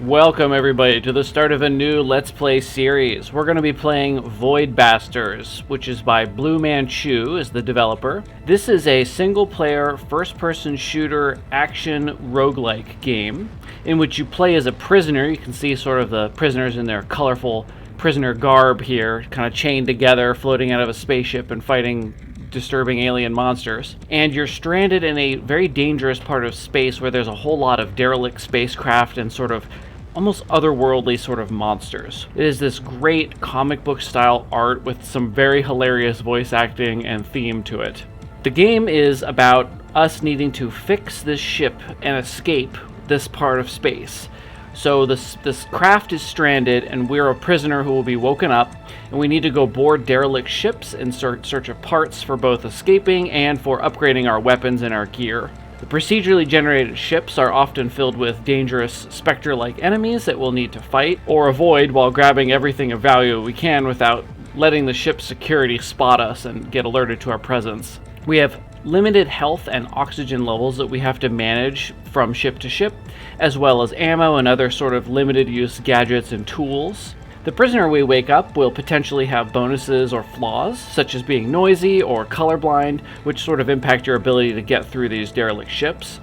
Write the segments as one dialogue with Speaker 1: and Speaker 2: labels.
Speaker 1: Welcome everybody to the start of a new Let's Play series. We're going to be playing Void Bastards, which is by Blue Manchu as the developer. This is a single-player, first-person shooter action roguelike game in which you play as a prisoner. You can see sort of the prisoners in their colorful prisoner garb here, kind of chained together, floating out of a spaceship and fighting disturbing alien monsters. And you're stranded in a very dangerous part of space where there's a whole lot of derelict spacecraft and sort of almost otherworldly sort of monsters. It is this great comic book style art with some very hilarious voice acting and theme to it. The game is about us needing to fix this ship and escape this part of space. So this craft is stranded and we're a prisoner who will be woken up, and we need to go board derelict ships in search of parts for both escaping and for upgrading our weapons and our gear. The procedurally generated ships are often filled with dangerous spectre-like enemies that we'll need to fight or avoid while grabbing everything of value we can without letting the ship's security spot us and get alerted to our presence. We have limited health and oxygen levels that we have to manage from ship to ship, as well as ammo and other sort of limited use gadgets and tools. The prisoner we wake up will potentially have bonuses or flaws, such as being noisy or colorblind, which sort of impact your ability to get through these derelict ships.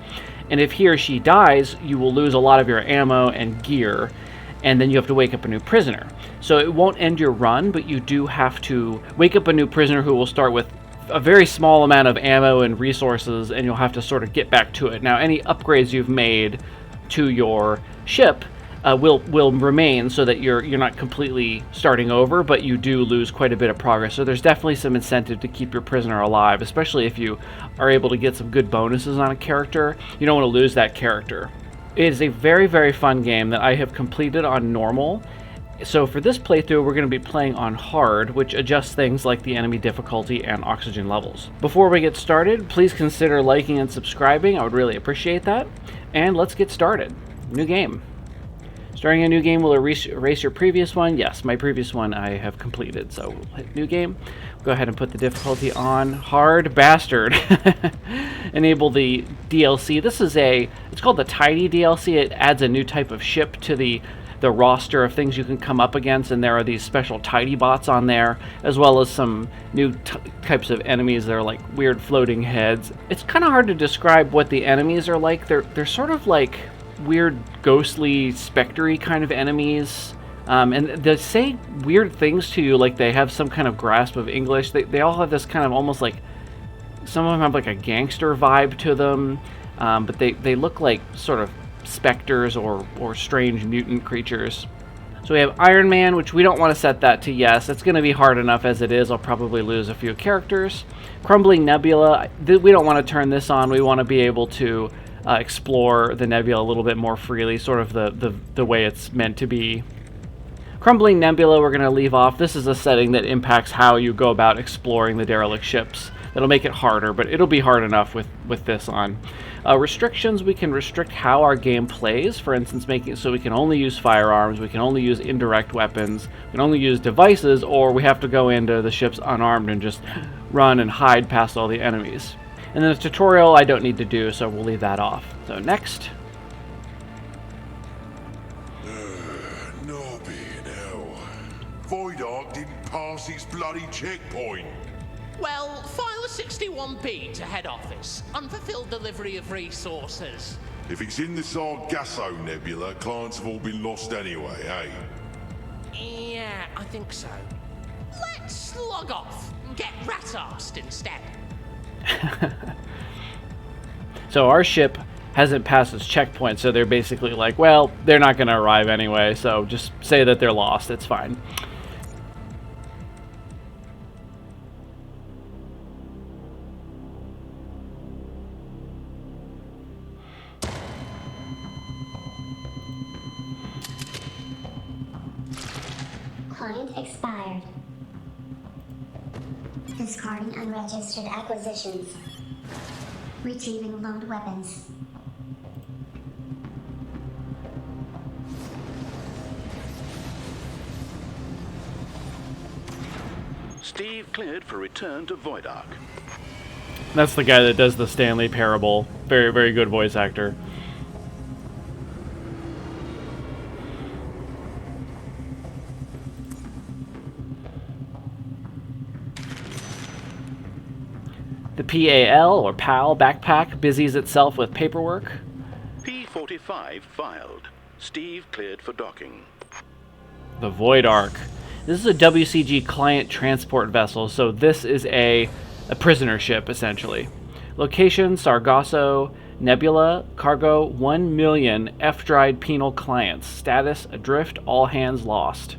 Speaker 1: And if he or she dies, you will lose a lot of your ammo and gear, and then you have to wake up a new prisoner. So it won't end your run, but you do have to wake up a new prisoner who will start with a very small amount of ammo and resources, and you'll have to sort of get back to it. Now, any upgrades you've made to your ship will remain so that you're not completely starting over, but you do lose quite a bit of progress. So there's definitely some incentive to keep your prisoner alive, especially if you are able to get some good bonuses on a character. You don't want to lose that character. It is a very, very fun game that I have completed on normal. So for this playthrough, we're going to be playing on hard, which adjusts things like the enemy difficulty and oxygen levels. Before we get started, please consider liking and subscribing. I would really appreciate that. And let's get started. New game. Starting a new game will erase your previous one. Yes, my previous one I have completed, so we'll hit new game. Go ahead and put the difficulty on hard bastard. Enable the DLC. This is it's called the Tidy DLC. It adds a new type of ship to the roster of things you can come up against, and there are these special tidy bots on there, as well as some new types of enemies that are like weird floating heads. It's kind of hard to describe what the enemies are like. They're sort of like weird ghostly spectre-y kind of enemies, and they say weird things to you, like they have some kind of grasp of English. They all have this kind of almost like, some of them have like a gangster vibe to them, but they look like sort of specters or strange mutant creatures. So we have Iron Man, which we don't want to set that to yes. It's going to be hard enough as it is. I'll probably lose a few characters. Crumbling Nebula, we don't want to turn this on. We want to be able to explore the nebula a little bit more freely, sort of the way it's meant to be. Crumbling Nebula we're going to leave off. This is a setting that impacts how you go about exploring the derelict ships. That'll make it harder, but it'll be hard enough with this on. Restrictions, we can restrict how our game plays. For instance, making it so we can only use firearms, we can only use indirect weapons, we can only use devices, or we have to go into the ships unarmed and just run and hide past all the enemies. And then the tutorial I don't need to do, so we'll leave that off. So next.
Speaker 2: No being hell. Void Ark didn't pass its bloody checkpoint.
Speaker 3: Well, file a 61B to head office. Unfulfilled delivery of resources.
Speaker 2: If it's in the Sargasso Nebula, clients have all been lost anyway, eh?
Speaker 3: Yeah, I think so. Let's log off and get rat-arsed instead.
Speaker 1: So our ship hasn't passed its checkpoint, so they're basically like, well, they're not going to arrive anyway, so just say that they're lost. It's fine.
Speaker 4: Client expired. Discarding unregistered acquisitions. Retrieving loaned weapons.
Speaker 5: Steve cleared for return to Void Ark.
Speaker 1: That's the guy that does the Stanley Parable. Very, very good voice actor. The PAL, or PAL, backpack busies itself with paperwork.
Speaker 5: P-45 filed. Steve cleared for docking.
Speaker 1: The Void Ark. This is a WCG client transport vessel, so this is a prisoner ship, essentially. Location, Sargasso, Nebula, cargo 1 million F-dried penal clients. Status, adrift, all hands lost.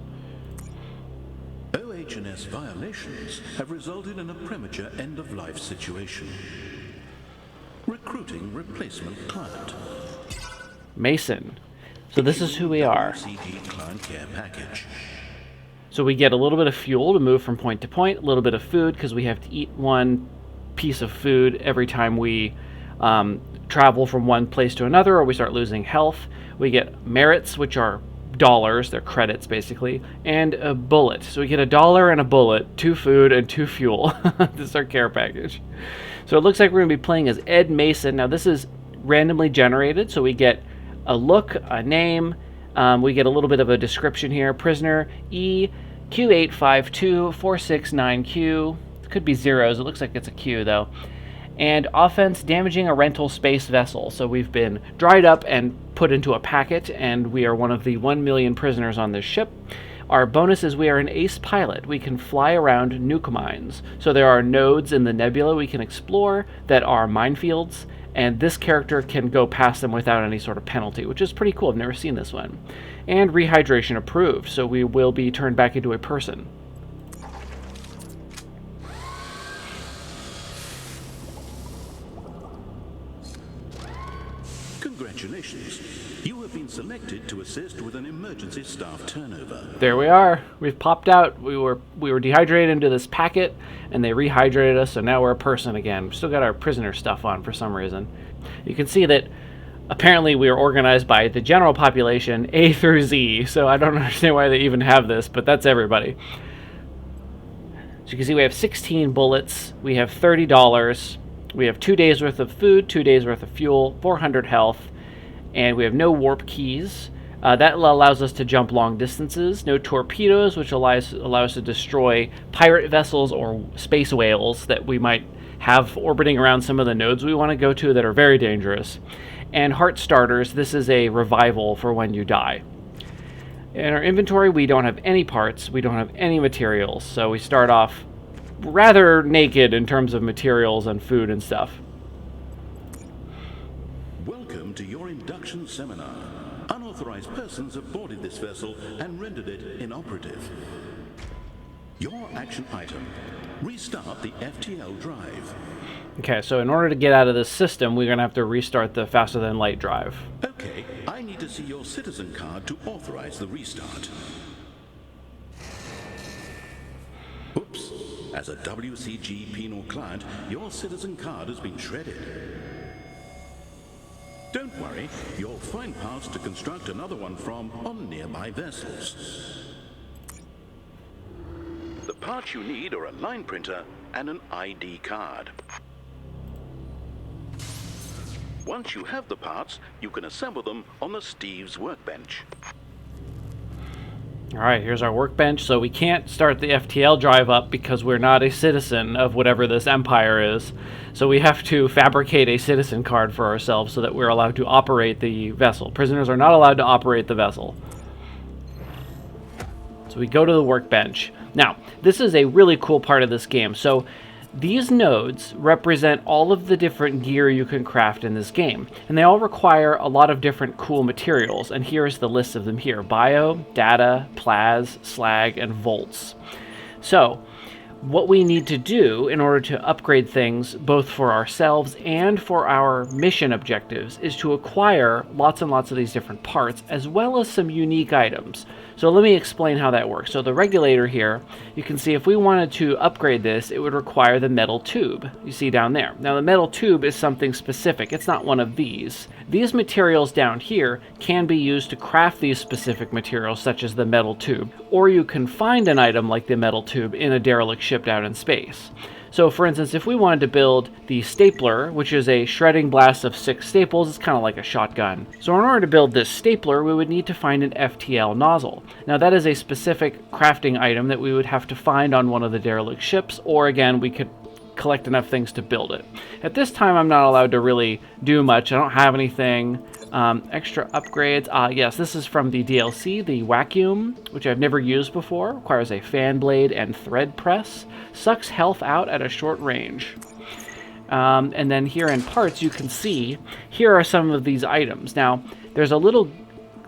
Speaker 5: OH&S violations have resulted in a premature end-of-life situation. Recruiting replacement client.
Speaker 1: Mason. So this is who we are.
Speaker 5: WCG client care package.
Speaker 1: So we get a little bit of fuel to move from point to point, a little bit of food because we have to eat one piece of food every time we travel from one place to another, or we start losing health. We get merits, which are dollars, they're credits basically, and a bullet. So we get $1 and a bullet, 2 food and 2 fuel. This is our care package. So it looks like we're going to be playing as Ed Mason. Now this is randomly generated, so we get a look, a name, we get a little bit of a description here. Prisoner EQ852469Q. It could be zeros, it looks like it's a Q though. And offense, damaging a rental space vessel. So we've been dried up and put into a packet, and we are one of the 1 million prisoners on this ship. Our bonus is we are an ace pilot. We can fly around nuke mines. So there are nodes in the nebula we can explore that are minefields, and this character can go past them without any sort of penalty, which is pretty cool. I've never seen this one. And rehydration approved, so we will be turned back into a person.
Speaker 5: Congratulations. You have been selected to assist with an emergency staff turnover.
Speaker 1: There we are. We've popped out. We were dehydrated into this packet, and they rehydrated us, so now we're a person again. We've still got our prisoner stuff on for some reason. You can see that apparently we are organized by the general population, A through Z, so I don't understand why they even have this, but that's everybody. So you can see we have 16 bullets, we have $30, we have 2 days worth of food, 2 days worth of fuel, 400 health, and we have no warp keys. That allows us to jump long distances. No torpedoes, which allow us to destroy pirate vessels or space whales that we might have orbiting around some of the nodes we want to go to that are very dangerous. And heart starters, this is a revival for when you die. In our inventory, we don't have any parts, we don't have any materials, so we start off rather naked in terms of materials and food and stuff.
Speaker 5: Welcome to your induction seminar. Unauthorized persons have boarded this vessel and rendered it inoperative. Your action item: restart the FTL drive.
Speaker 1: Okay, so in order to get out of this system, we're going to have to restart the faster than light drive.
Speaker 5: Okay, I need to see your citizen card to authorize the restart. Oops. As a WCG penal client, your citizen card has been shredded. Don't worry, you'll find parts to construct another one from on nearby vessels. The parts you need are a line printer and an ID card. Once you have the parts, you can assemble them on the Steve's workbench.
Speaker 1: Alright, here's our workbench. So we can't start the FTL drive up because we're not a citizen of whatever this empire is. So we have to fabricate a citizen card for ourselves so that we're allowed to operate the vessel. Prisoners are not allowed to operate the vessel. So we go to the workbench. Now, this is a really cool part of this game. So these nodes represent all of the different gear you can craft in this game, and they all require a lot of different cool materials, and here's the list of them here: bio, data, plas, slag, and volts. So what we need to do in order to upgrade things both for ourselves and for our mission objectives is to acquire lots and lots of these different parts, as well as some unique items. So let me explain how that works. So the regulator here, you can see if we wanted to upgrade this, it would require the metal tube you see down there. Now the metal tube is something specific. It's not one of these. These materials down here can be used to craft these specific materials, such as the metal tube. Or you can find an item like the metal tube in a derelict ship out in space. So for instance, if we wanted to build the stapler, which is a shredding blast of 6 staples, it's kind of like a shotgun. So in order to build this stapler, we would need to find an FTL nozzle. Now that is a specific crafting item that we would have to find on one of the derelict ships, or again, we could collect enough things to build it. At this time, I'm not allowed to really do much. I don't have anything. Extra upgrades. Yes, this is from the DLC, the vacuum, which I've never used before. Requires a fan blade and thread press. Sucks health out at a short range. And then here in parts, you can see, here are some of these items. Now, there's a little,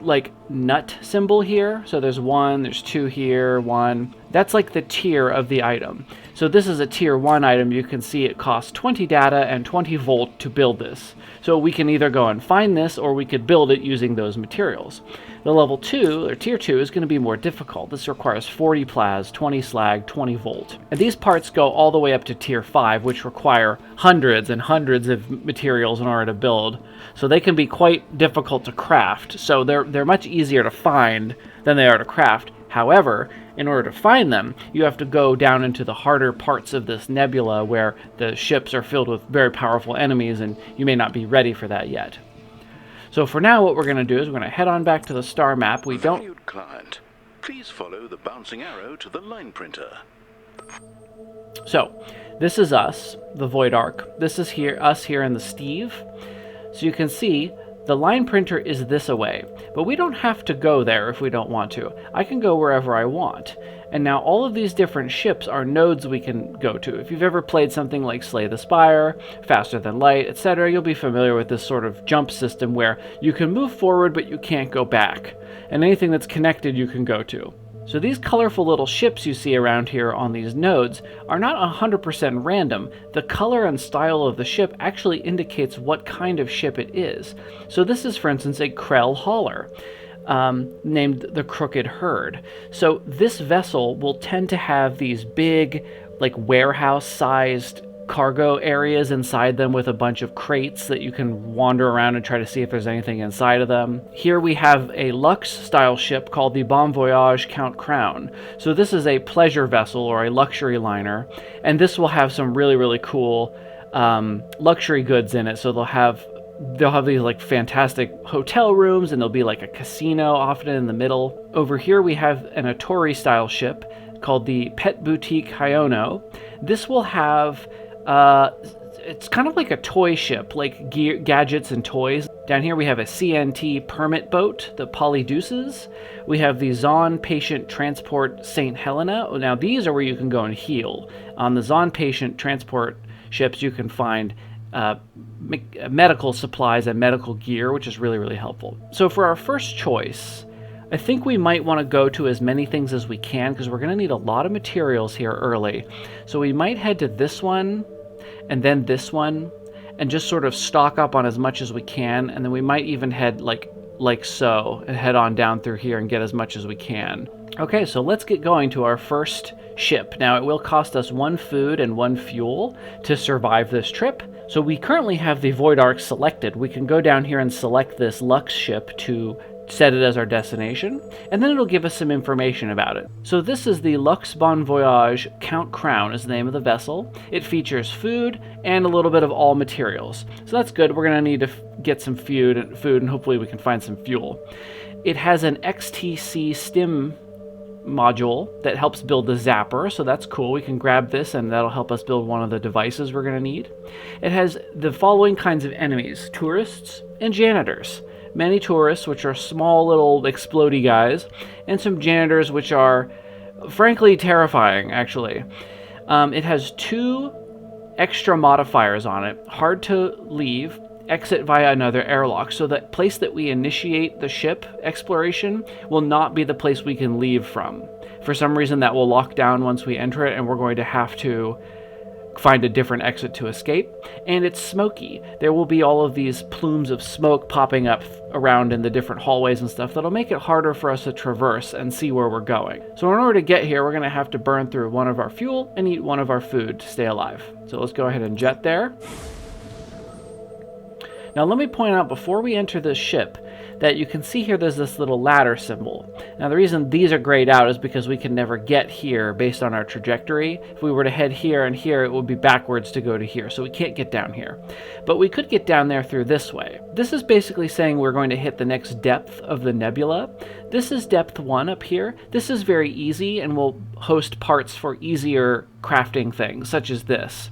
Speaker 1: like, nut symbol here. So there's 1, there's 2 here, 1. That's like the tier of the item. So this is a tier 1 item. You can see it costs 20 data and 20 volt to build this. So we can either go and find this, or we could build it using those materials. The level 2, or tier 2, is going to be more difficult. This requires 40 plas, 20 slag, 20 volt. And these parts go all the way up to tier 5, which require hundreds and hundreds of materials in order to build. So they can be quite difficult to craft. So they're much easier to find than they are to craft. However, in order to find them, you have to go down into the harder parts of this nebula where the ships are filled with very powerful enemies, and you may not be ready for that yet. So for now, what we're going to do is we're going to head on back to the star map. We don't...
Speaker 5: Valued client, please follow the bouncing arrow to the line printer.
Speaker 1: So, this is us, the Void Ark. This is us here in the Steve. So you can see the line printer is this away, but we don't have to go there if we don't want to. I can go wherever I want. And now all of these different ships are nodes we can go to. If you've ever played something like Slay the Spire, Faster Than Light, etc., you'll be familiar with this sort of jump system where you can move forward but you can't go back. And anything that's connected you can go to. So these colorful little ships you see around here on these nodes are not 100% random. The color and style of the ship actually indicates what kind of ship it is. So this is, for instance, a Krell hauler, named the Crooked Herd. So this vessel will tend to have these big, like, warehouse-sized cargo areas inside them with a bunch of crates that you can wander around and try to see if there's anything inside of them. Here we have a Lux-style ship called the Bon Voyage Count Crown. So this is a pleasure vessel or a luxury liner, and this will have some really, really cool luxury goods in it. So they'll have these like fantastic hotel rooms, and there'll be like a casino often in the middle. Over here we have an Atori style ship called the Pet Boutique Hyono. This will have it's kind of like a toy ship, like gadgets and toys. Down here we have a CNT permit boat, the Polydeuces. We have the Zon Patient Transport St. Helena. Now these are where you can go and heal. On the Zon Patient Transport ships you can find medical supplies and medical gear, which is really, really helpful. So for our first choice, I think we might want to go to as many things as we can, because we're going to need a lot of materials here early. So we might head to this one, and then this one, and just sort of stock up on as much as we can, and then we might even head like so, and head on down through here and get as much as we can. Okay, so let's get going to our first ship. Now, it will cost us 1 food and 1 fuel to survive this trip. So we currently have the Void Ark selected. We can go down here and select this Lux ship to set it as our destination, and then it'll give us some information about it. So this is the Lux Bon Voyage Count Crown is the name of the vessel. It features food and a little bit of all materials. So that's good. We're going to need to get some food, and hopefully we can find some fuel. It has an XTC stim module that helps build the zapper, so that's cool. We can grab this and that'll help us build one of the devices we're going to need. It has the following kinds of enemies: tourists and janitors. Many tourists, which are small little explodey guys, and some janitors, which are frankly terrifying, actually. It has 2 extra modifiers on it: hard to leave, exit via another airlock. So the place that we initiate the ship exploration will not be the place we can leave from. For some reason that will lock down once we enter it, and we're going to have to find a different exit to escape. And it's smoky. There will be all of these plumes of smoke popping up around in the different hallways and stuff that'll make it harder for us to traverse and see where we're going. So in order to get here, we're going to have to burn through 1 of our fuel and eat 1 of our food to stay alive. So let's go ahead and jet there. Now let me point out, before we enter this ship, that you can see here there's this little ladder symbol. Now the reason these are grayed out is because we can never get here based on our trajectory. If we were to head here and here, it would be backwards to go to here, so we can't get down here. But we could get down there through this way. This is basically saying we're going to hit the next depth of the nebula. This is depth 1 up here. This is very easy and will host parts for easier crafting things, such as this.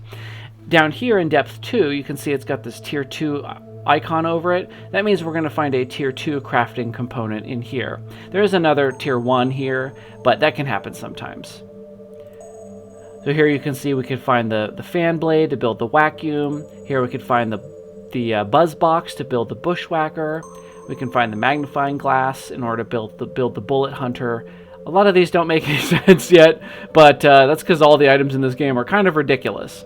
Speaker 1: Down here in depth 2, you can see it's got this tier 2 icon over it. That means we're going to find a tier 2 crafting component in here. There is another tier 1 here, but that can happen sometimes. So here you can see we could find the fan blade to build the vacuum. Here we could find the buzz box to build the bushwhacker. We can find the magnifying glass in order to build the bullet hunter. A lot of these don't make any sense yet, but that's because all the items in this game are kind of ridiculous.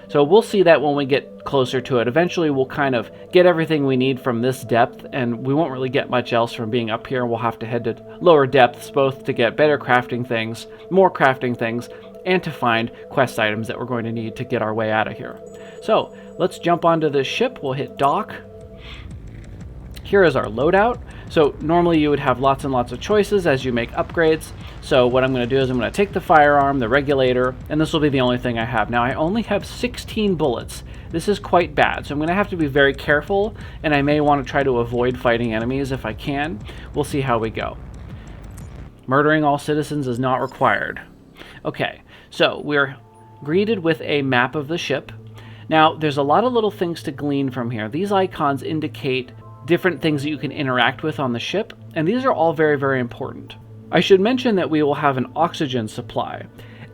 Speaker 1: So we'll see that when we get closer to it. Eventually we'll kind of get everything we need from this depth, and we won't really get much else from being up here. We'll have to head to lower depths both to get better crafting things, more crafting things, and to find quest items that we're going to need to get our way out of here. So let's jump onto this ship. We'll hit dock. Here is our loadout. So normally you would have lots and lots of choices as you make upgrades. So what I'm going to do is I'm going to take the firearm, the regulator, and this will be the only thing I have. Now I only have 16 bullets. This is quite bad, so I'm going to have to be very careful, and I may want to try to avoid fighting enemies if I can. We'll see how we go. Murdering all citizens is not required. Okay, so we're greeted with a map of the ship. Now there's a lot of little things to glean from here. These icons indicate different things that you can interact with on the ship, and these are all very, very important. I should mention that we will have an oxygen supply.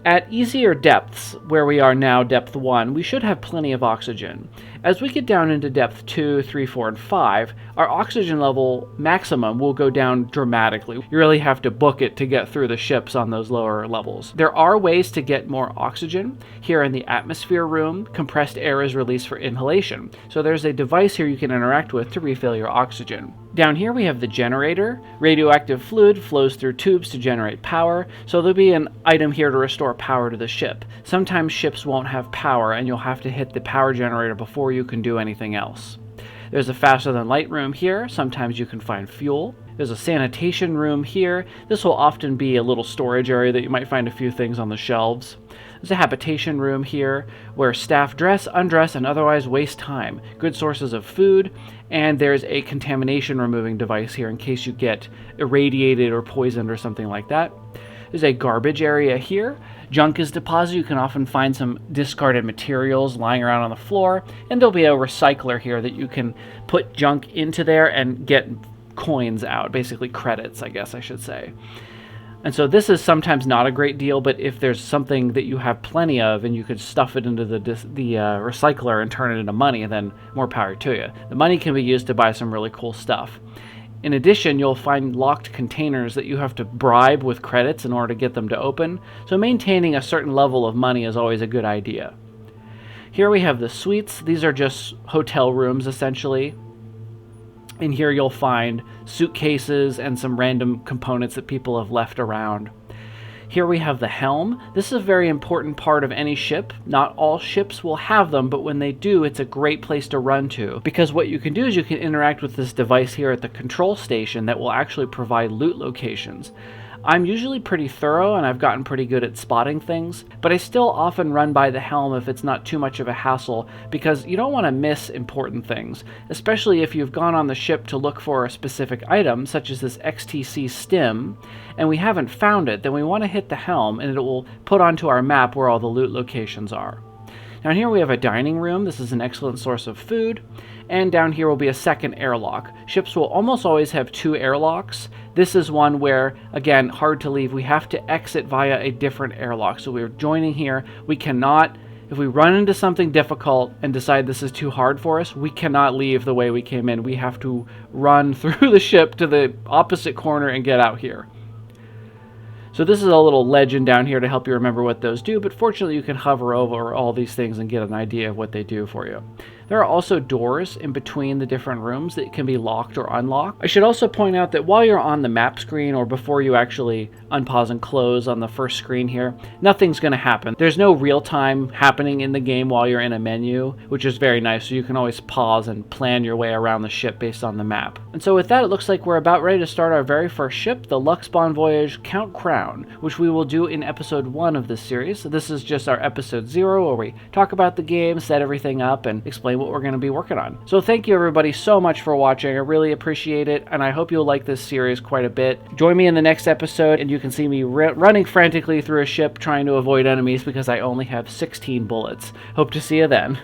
Speaker 1: At easier depths, where we are now, depth 1, we should have plenty of oxygen. As we get down into depth 2, 3, 4, and 5, our oxygen level maximum will go down dramatically. You really have to book it to get through the ships on those lower levels. There are ways to get more oxygen. Here in the atmosphere room, compressed air is released for inhalation. So there's a device here you can interact with to refill your oxygen. Down here we have the generator. Radioactive fluid flows through tubes to generate power, so there'll be an item here to restore power to the ship. Sometimes ships won't have power and you'll have to hit the power generator before you can do anything else. There's a faster than light room here. Sometimes you can find fuel. There's a sanitation room here. This will often be a little storage area that you might find a few things on the shelves. There's a habitation room here where staff dress, undress, and otherwise waste time. Good sources of food, and there's a contamination removing device here in case you get irradiated or poisoned or something like that. There's a garbage area here. Junk is deposited. You can often find some discarded materials lying around on the floor, and there'll be a recycler here that you can put junk into there and get coins out, basically credits, I guess I should say. And so this is sometimes not a great deal, but if there's something that you have plenty of and you could stuff it into the recycler and turn it into money, then more power to you. The money can be used to buy some really cool stuff. In addition, you'll find locked containers that you have to bribe with credits in order to get them to open, so maintaining a certain level of money is always a good idea. Here we have the suites. These are just hotel rooms, essentially. In here you'll find suitcases and some random components that people have left around. Here we have the helm. This is a very important part of any ship. Not all ships will have them, but when they do, it's a great place to run to, because what you can do is you can interact with this device here at the control station that will actually provide loot locations. I'm usually pretty thorough and I've gotten pretty good at spotting things, but I still often run by the helm if it's not too much of a hassle, because you don't want to miss important things, especially if you've gone on the ship to look for a specific item, such as this XTC stim, and we haven't found it. Then we want to hit the helm and it will put onto our map where all the loot locations are. Down here we have a dining room. This is an excellent source of food. And down here will be a second airlock. Ships will almost always have two airlocks. This is one where, again, hard to leave. We have to exit via a different airlock. So we're joining here. We cannot, if we run into something difficult and decide this is too hard for us, we cannot leave the way we came in. We have to run through the ship to the opposite corner and get out here. So this is a little legend down here to help you remember what those do, but fortunately you can hover over all these things and get an idea of what they do for you. There are also doors in between the different rooms that can be locked or unlocked. I should also point out that while you're on the map screen, or before you actually unpause and close on the first screen here, nothing's going to happen. There's no real time happening in the game while you're in a menu, which is very nice, so you can always pause and plan your way around the ship based on the map. And so with that, it looks like we're about ready to start our very first ship, the Luxbon Voyage Count Crown, which we will do in episode 1 of this series. So this is just our episode 0, where we talk about the game, set everything up, and explain what we're going to be working on. So thank you everybody so much for watching. I really appreciate it, and I hope you'll like this series quite a bit. Join me in the next episode, and you can see me running frantically through a ship trying to avoid enemies because I only have 16 bullets. Hope to see you then.